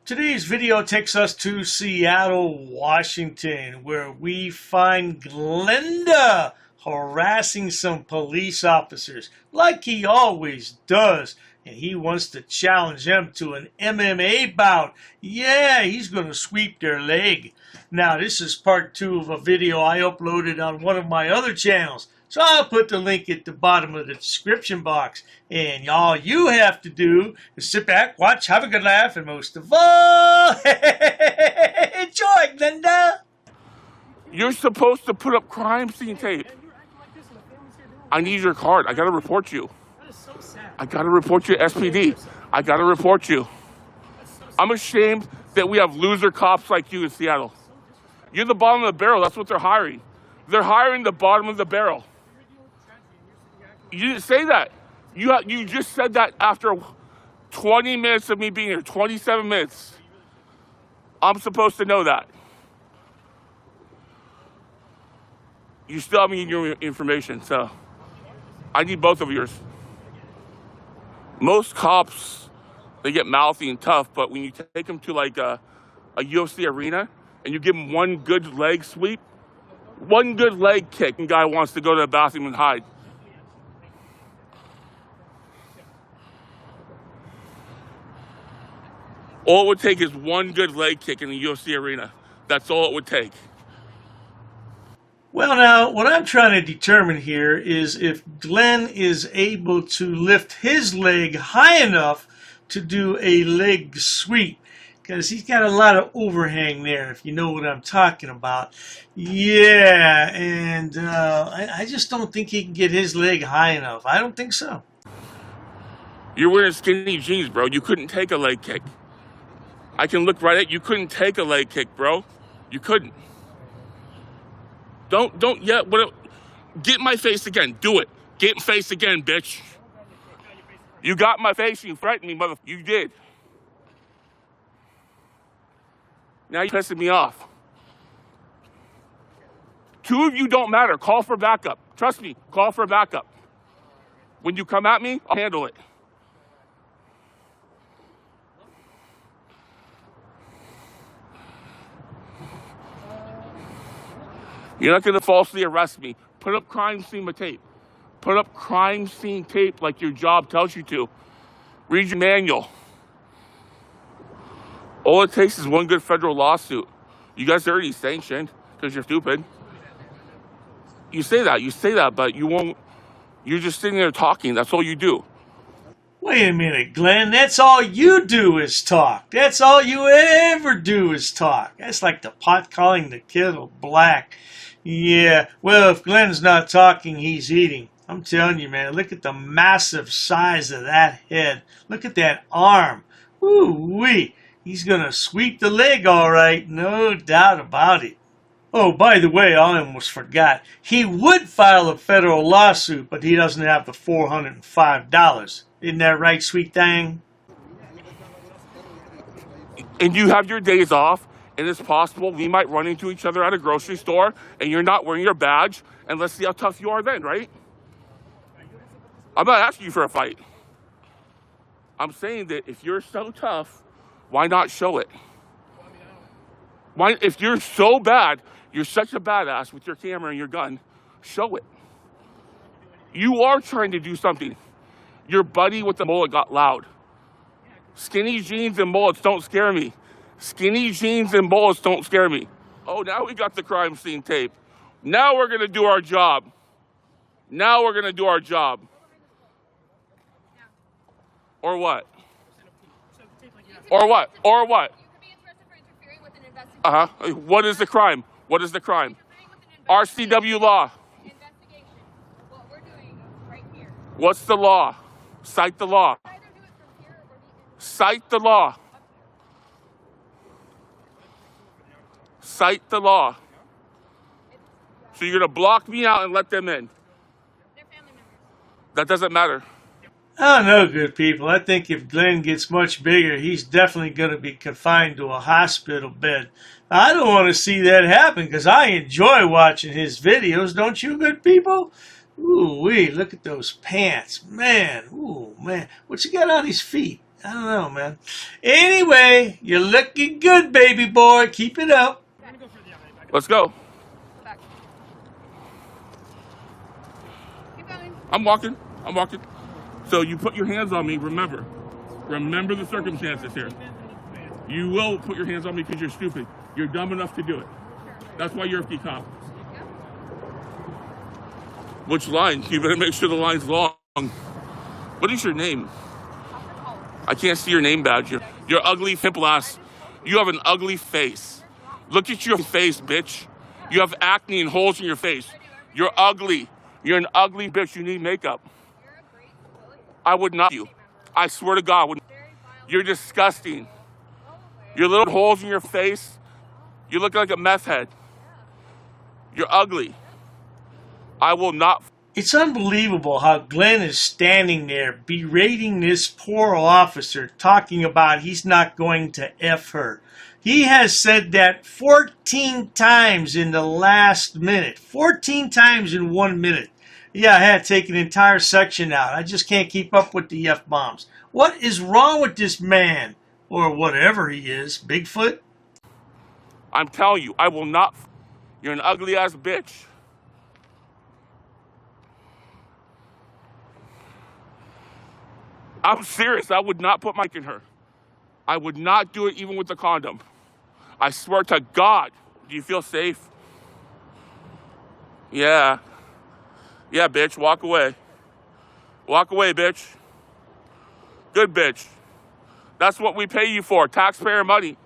Today's video takes us to Seattle, Washington, where we find GlennDUH harassing some police officers, like he always does. And he wants to challenge them to an MMA bout. Yeah, he's going to sweep their leg. Now, this is part 2 of a video I uploaded on one of my other channels. So I'll put the link at the bottom of the description box. And all you have to do is sit back, watch, have a good laugh, and most of all, enjoy, GlennDUH. You're supposed to put up crime scene tape. I need your card. I got to report you. I got to report you to SPD. I got to report you. I'm ashamed that we have loser cops like you in Seattle. You're the bottom of the barrel. That's what they're hiring. They're hiring the bottom of the barrel. You didn't say that. You just said that after 20 minutes of me being here, 27 minutes. I'm supposed to know that. You still haven't given your information, so I need both of yours. Most cops, they get mouthy and tough, but when you take them to like a UFC arena and you give them one good leg sweep, one good leg kick, and guy wants to go to the bathroom and hide. All it would take is one good leg kick in the UFC arena. That's all it would take. Well, now, what I'm trying to determine here is if Glenn is able to lift his leg high enough to do a leg sweep. Because he's got a lot of overhang there, if you know what I'm talking about. Yeah, and I just don't think he can get his leg high enough. I don't think so. You're wearing skinny jeans, bro. You couldn't take a leg kick. I can look right at you. You couldn't take a leg kick, bro. You couldn't. Don't yet. Get in my face again. Do it. Get in face again, bitch. You got my face. You threatened me, mother. You did. Now you're pissing me off. 2 of you don't matter. Call for backup. Trust me. Call for backup. When you come at me, I'll handle it. You're not going to falsely arrest me. Put up crime scene tape. Put up crime scene tape like your job tells you to. Read your manual. All it takes is one good federal lawsuit. You guys are already sanctioned because you're stupid. You say that, but you won't. You're just sitting there talking. That's all you do. Wait a minute, Glenn. That's all you do is talk. That's all you ever do is talk. That's like the pot calling the kettle black. Yeah, well, if Glenn's not talking, he's eating. I'm telling you, man, look at the massive size of that head. Look at that arm. Woo-wee. He's going to sweep the leg all right, no doubt about it. Oh, by the way, I almost forgot. He would file a federal lawsuit, but he doesn't have the $405. Isn't that right, sweet thing? And you have your days off, and it's possible we might run into each other at a grocery store, and you're not wearing your badge, and let's see how tough you are then, right? I'm not asking you for a fight. I'm saying that if you're so tough, why not show it? Why, if you're so bad, you're such a badass with your camera and your gun, show it. You are trying to do something. Your buddy with the mullet got loud. Skinny jeans and mullets don't scare me. Skinny jeans and mullets don't scare me. Oh, now we got the crime scene tape. Now we're going to do our job. Now we're going to do our job. Or what? Or what? Or what? Uh-huh. What is the crime? What is the crime? RCW law. What we're doing right here. What's the law? Cite the law. Cite the law. Cite the law. So you're going to block me out and let them in. They're family members. That doesn't matter. I don't know, good people. I think if Glenn gets much bigger, he's definitely going to be confined to a hospital bed. I don't want to see that happen because I enjoy watching his videos. Don't you, good people? Ooh-wee, look at those pants. Man, ooh, man. What's he got on his feet? I don't know, man. Anyway, you're looking good, baby boy. Keep it up. Let's go. Back. Keep going. I'm walking. I'm walking. So you put your hands on me. Remember the circumstances here. You will put your hands on me because you're stupid. You're dumb enough to do it. That's why you're a key cop. Yeah. Which line? You better make sure the line's long. What is your name? I can't see your name badge. You're ugly, pimple ass. You have an ugly face. Look at your face, bitch. You have acne and holes in your face. You're ugly. You're an ugly bitch. You need makeup. I would not you. I swear to God, I would. You're disgusting. Your little holes in your face. You look like a meth head. You're ugly. I will not. It's unbelievable how Glenn is standing there berating this poor officer, talking about he's not going to F her. He has said that 14 times in the last minute. 14 times in 1 minute. Yeah, I had to take an entire section out. I just can't keep up with the F-bombs. What is wrong with this man? Or whatever he is. Bigfoot? I'm telling you, I will not. You're an ugly ass bitch. I'm serious. I would not put Mike in her. I would not do it even with the condom. I swear to God. Do you feel safe? Yeah. Yeah, bitch. Walk away. Walk away, bitch. Good bitch. That's what we pay you for. Taxpayer money.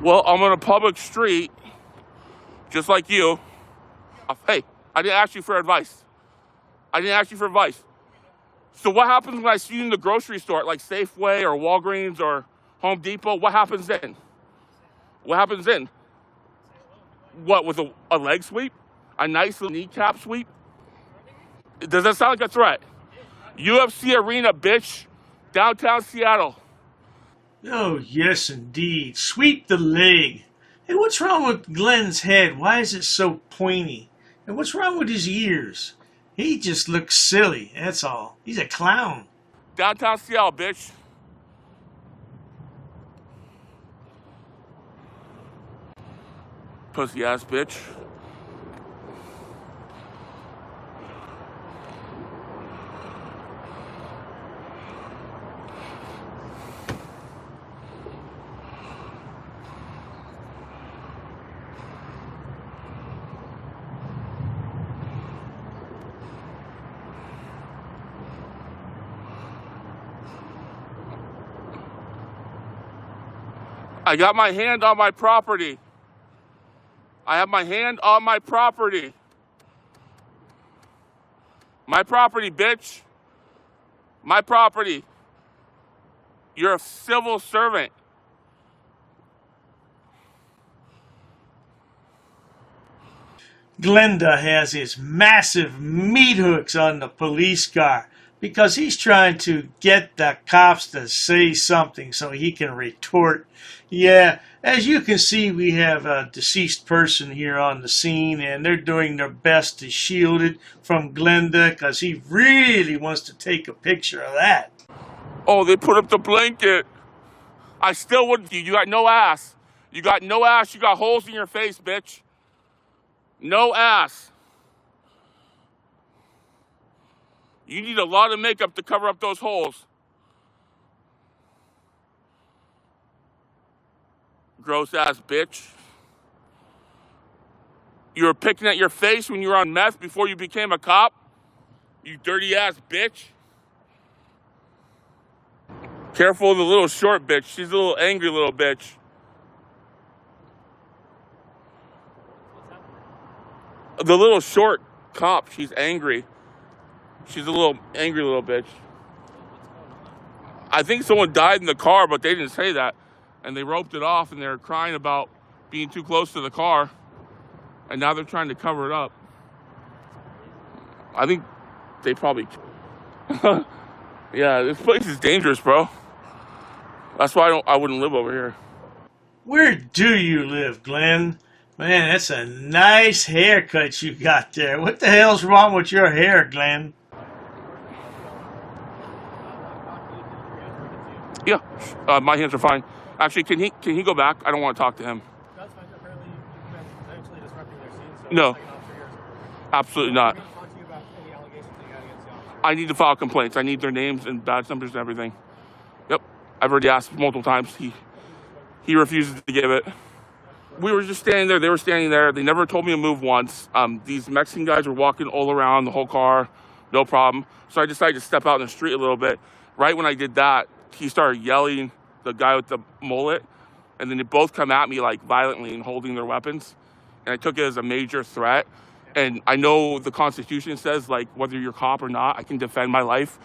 Well, I'm on a public street, just like you. Hey, I didn't ask you for advice. I didn't ask you for advice. So what happens when I see you in the grocery store, like Safeway or Walgreens or Home Depot? What happens then? What happens then? What, with a leg sweep? A nice little kneecap sweep? Does that sound like a threat? UFC arena, bitch. Downtown Seattle. Oh, yes, indeed. Sweep the leg. Hey, what's wrong with Glenn's head? Why is it so pointy? And what's wrong with his ears? He just looks silly, that's all. He's a clown. Downtown Seattle, bitch. Pussy ass bitch. I got my hand on my property. I have my hand on my property. My property, bitch. My property. You're a civil servant. GlennDUH has his massive meat hooks on the police car because he's trying to get the cops to say something so he can retort. Yeah, as you can see, we have a deceased person here on the scene, and they're doing their best to shield it from GlennDUH because he really wants to take a picture of that. Oh, they put up the blanket. I still wouldn't. You got no ass. You got no ass. You got holes in your face, bitch. No ass. You need a lot of makeup to cover up those holes. Gross ass bitch. You were picking at your face when you were on meth before you became a cop? You dirty ass bitch. Careful of the little short bitch. She's a little angry little bitch. The little short cop, she's angry. She's a little angry little bitch. I think someone died in the car, but they didn't say that. And they roped it off, and they're crying about being too close to the car. And now they're trying to cover it up. I think they probably... Yeah, this place is dangerous, bro. That's why I wouldn't live over here. Where do you live, Glenn? Man, that's a nice haircut you got there. What the hell's wrong with your hair, Glenn? Yeah, my hands are fine. Actually, can he go back? I don't want to talk to him. That's fine. Apparently, you've been potentially disrupting their scene. So No. like an officer here. Absolutely not. I'm going to talk to you about any allegations that you got against the officer. I need to file complaints. I need their names and badge numbers and everything. Yep, I've already asked multiple times. He refuses to give it. We were just standing there. They were standing there. They never told me to move once. These Mexican guys were walking all around the whole car, no problem. So I decided to step out in the street a little bit. Right when I did that, he started yelling, the guy with the mullet, and then they both come at me like violently and holding their weapons. And I took it as a major threat. And I know the Constitution says, like, whether you're a cop or not, I can defend my life.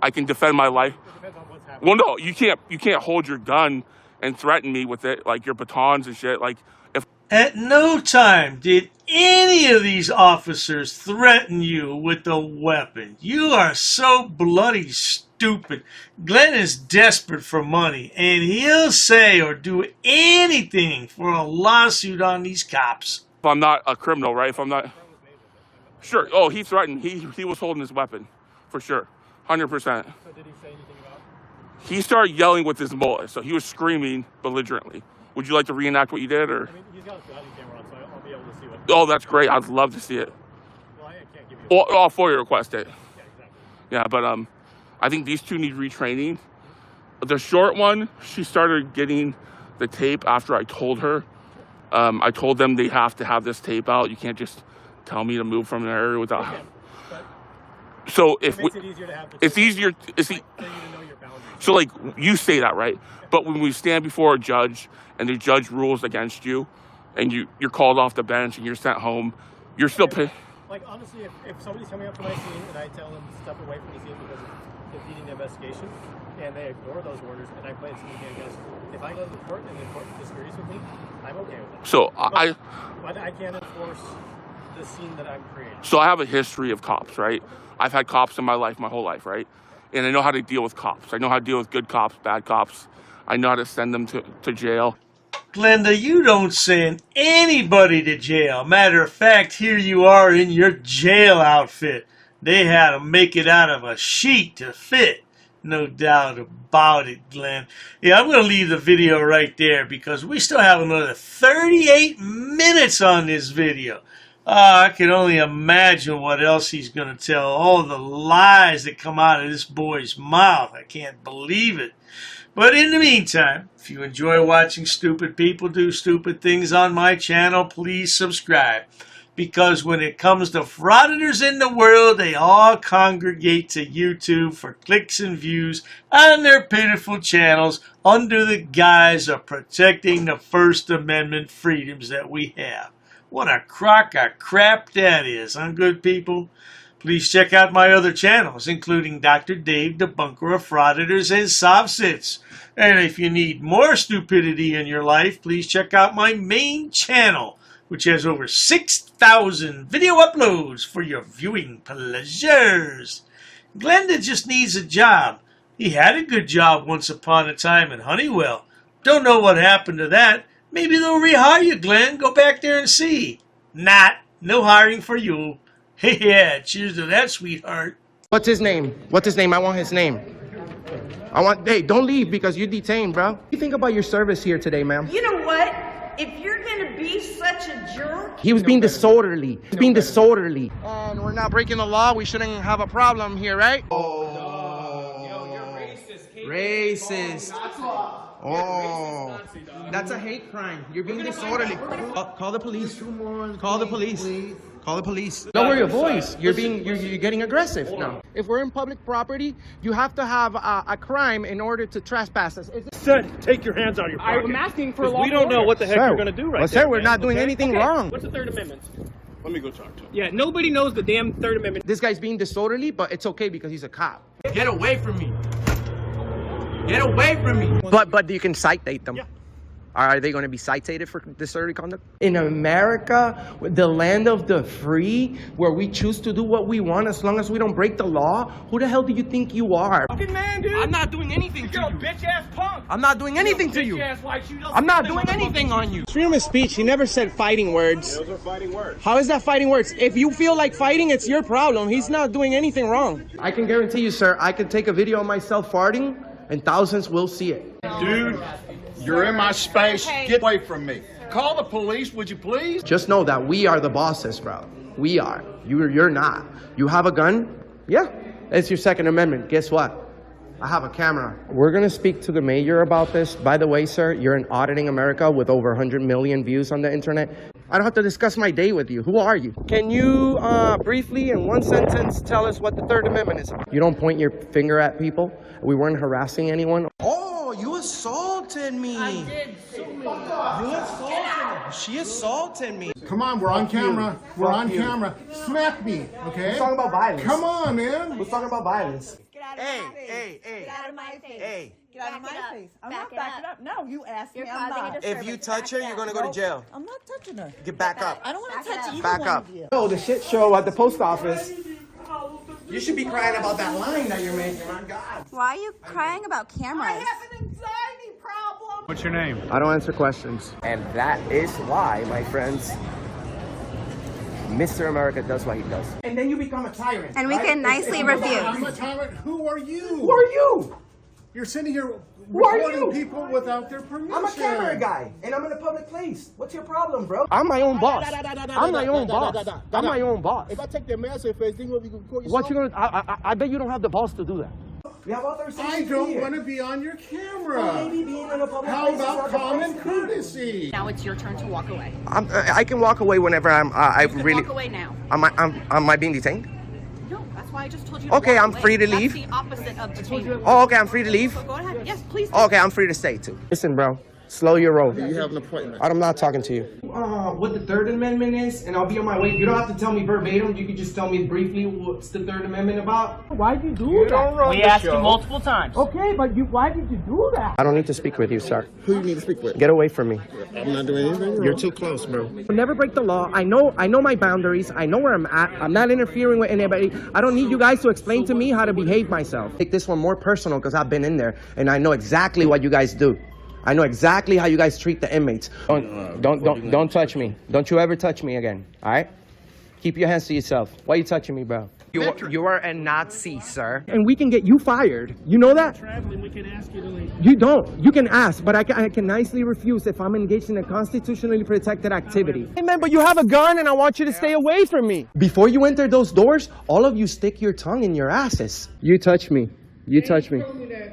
I can defend my life. It depends on what's happening. Well, no, you can't hold your gun and threaten me with it, like your batons and shit. Like, if At no time did any of these officers threaten you with a weapon. You are so bloody stupid. Glenn is desperate for money, and he'll say or do anything for a lawsuit on these cops. I'm not a criminal, right? If I'm not, sure. Oh, he threatened. He was holding his weapon, for sure, 100%. So did he say anything about it? He started yelling with his mullet, so he was screaming belligerently. Would you like to reenact what you did, or? I mean, he's got a body camera on, so I'll be able to see what. Oh, that's great. I'd love to see it. Well, I can't give you. I'll FOIA request it. Yeah, exactly. Yeah, but I think these two need retraining. The short one, she started getting the tape after I told her. I told them they have to have this tape out. You can't just tell me to move from an area without. Okay, but So if it makes it easier to have the. it's easier. It's for you to know your boundaries. so like you say that, right? But when we stand before a judge and the judge rules against you, and you're called off the bench and you're sent home, you're still. Like, honestly, if somebody's coming up to my scene and I tell them to step away from the scene because of impeding the investigation, and they ignore those orders, and I play it sneaky against, if I go to the court and the court disagrees with me, I'm okay with that. So But I can't enforce the scene that I'm creating. So I have a history of cops, right? I've had cops in my life, my whole life, right? And I know how to deal with cops. I know how to deal with good cops, bad cops. I know how to send them to jail. Glenda, you don't send anybody to jail. Matter of fact, here you are in your jail outfit. They had to make it out of a sheet to fit. No doubt about it, Glenn. Yeah, I'm going to leave the video right there because we still have another 38 minutes on this video. I can only imagine what else he's going to tell. All the lies that come out of this boy's mouth. I can't believe it. But in the meantime, if you enjoy watching stupid people do stupid things on my channel, please subscribe. Because when it comes to frauditors in the world, they all congregate to YouTube for clicks and views on their pitiful channels under the guise of protecting the First Amendment freedoms that we have. What a crock of crap that is, huh, good people? Please check out my other channels, including Dr. Dave, Debunker of Frauditors, and Sofsits. And if you need more stupidity in your life, please check out my main channel, which has over 6,000 video uploads for your viewing pleasures. Glenda just needs a job. He had a good job once upon a time in Honeywell. Don't know what happened to that. Maybe they'll rehire you, Glenn. Go back there and see. Not. No hiring for you. Hey, yeah, cheers to that, sweetheart. What's his name? What's his name? I want his name. Hey, don't leave because you're detained, bro. What do you think about your service here today, ma'am? You know what? If you're gonna be such a jerk, He was being disorderly. He's being disorderly. And we're not breaking the law. We shouldn't have a problem here, right? Yo, you're racist. Racist. Oh, that's a hate crime. You're being disorderly. Call the police. Call the police. Call the police. Lower your voice. You're getting aggressive now. If we're in public property, you have to have a crime in order to trespass us. Said, take your hands out of your pocket. I'm asking for a law. We don't know what the heck you're going to do right Well, there. sir, we're not doing anything wrong. What's the Third Amendment? Let me go talk to him. Yeah, nobody knows the damn Third Amendment. This guy's being disorderly, but it's okay because he's a cop. Get away from me. Get away from me. But you can citate them. Yeah. Are they going to be cited for disorderly conduct? In America, the land of the free, where we choose to do what we want as long as we don't break the law, who the hell do you think you are? Fucking man, dude. I'm not doing anything to you. You're a bitch ass punk. I'm not doing anything to you. Bitch ass white shoe. I'm not doing anything on you. Freedom of speech, he never said fighting words. Those are fighting words. How is that fighting words? If you feel like fighting, it's your problem. He's not doing anything wrong. I can guarantee you, sir, I can take a video of myself farting and thousands will see it. Dude, you're in my space. Get away from me. Call the police, would you please? Just know that we are the bosses, bro. We are. You're not. You have a gun? Yeah. It's your Second Amendment. Guess what? I have a camera. We're going to speak to the mayor about this. By the way, sir, you're in Auditing America with over 100 million views on the internet. I don't have to discuss my day with you. Who are you? Can you briefly, in one sentence, tell us what the Third Amendment is? You don't point your finger at people. We weren't harassing anyone. Oh, you assaulted me. I did so many. You assaulted me. She assaulted me. Come on, we're on camera. We're on camera. Smack me, okay? Who's talking about violence? Come on, man. Who's talking about violence? Get out of my face. Get out of my face. Hey. Get out of my face. I'm not backing up. No, you asked me. You're I'm causing a not. disturbance. If you touch her, you're going to go to jail. I'm not touching her. Get back up. I don't want to Back touch up. either Back one up. of you. Oh, the shit show at the post office. You should be crying about that line that you're making. My God. Why are you crying about cameras? I have an anxiety problem. What's your name? I don't answer questions. And that is why, my friends, Mr. America does what he does. And then you become a tyrant. And we right? can nicely I'm refuse. a tyrant. Who are you? Who are you? You're sitting here Who are recording you? people without their permission. I'm a camera guy, and I'm in a public place. What's your problem, bro? I'm my own boss. I'm my own boss. I'm my own boss. If I take the mask off, you think we'll be recording What you gonna? I bet you don't have the balls to do that. We have authorization. I don't want to be on your camera. Maybe being in a public How place is about not the common best. courtesy? Now it's your turn to walk away. I can walk away whenever I really. Walk away now. Am I being detained? No, that's why I just told you. Okay, walk I'm away. free to That's leave. the opposite of detainment. Oh, okay, I'm free to leave. So go ahead. Yes, please. Okay, I'm free to stay too. Listen, bro. Slow your roll. You have an appointment. I'm not talking to you. What the Third Amendment is, and I'll be on my way. You don't have to tell me verbatim. You can just tell me briefly what's the Third Amendment about. Why'd you do that? We asked you multiple times. Okay, but why did you do that? I don't need to speak with you, sir. Who you need to speak with? Get away from me. I'm not doing anything. You're too close, bro. Never break the law. I know my boundaries. I know where I'm at. I'm not interfering with anybody. I don't need you guys to explain to me how to behave myself. Take this one more personal because I've been in there and I know exactly what you guys do. I know exactly how you guys treat the inmates. Don't touch me. Don't you ever touch me again. All right? Keep your hands to yourself. Why are you touching me, bro? You are a Nazi, sir. And we can get you fired. You know that? Traveling, we can ask you to leave. You don't. You can ask, but I can nicely refuse if I'm engaged in a constitutionally protected activity. Hey, man, but you have a gun and I want you to stay away from me. Before you enter those doors, all of you stick your tongue in your asses. You touch me. You touch me.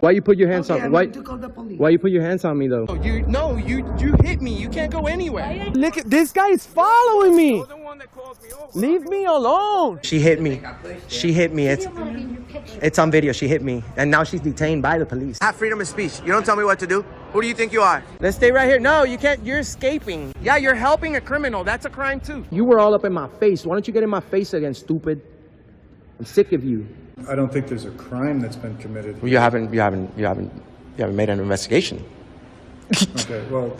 Why you put your hands on me? Why you put your hands on me though? You hit me. You can't go anywhere. Look at this guy is following me. Leave me alone. She hit me. She hit me. It's on video. She hit me, and now she's detained by the police. I have freedom of speech. You don't tell me what to do. Who do you think you are? Let's stay right here. No, you can't. You're escaping. Yeah, you're helping a criminal. That's a crime too. You were all up in my face. Why don't you get in my face again, stupid? I'm sick of you. I don't think there's a crime that's been committed. You haven't made an investigation. Okay, well,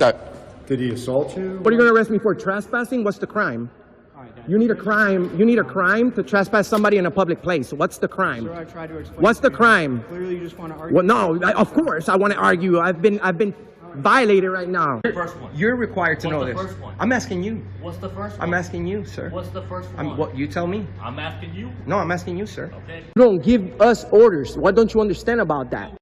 did he assault you? What are you going to arrest me for? Trespassing? What's the crime? You need a crime. You need a crime to trespass somebody in a public place. What's the crime? Sir, I tried to explain. What's the crime? Clearly, you just want to argue. Well, no. Of course, I want to argue. I've been violated right now. First one. You're required to know this. First one? I'm asking you. What's the first one? I'm asking you, sir. What's the first one? What you tell me? I'm asking you. No, I'm asking you, sir. Okay. You don't give us orders. What don't you understand about that?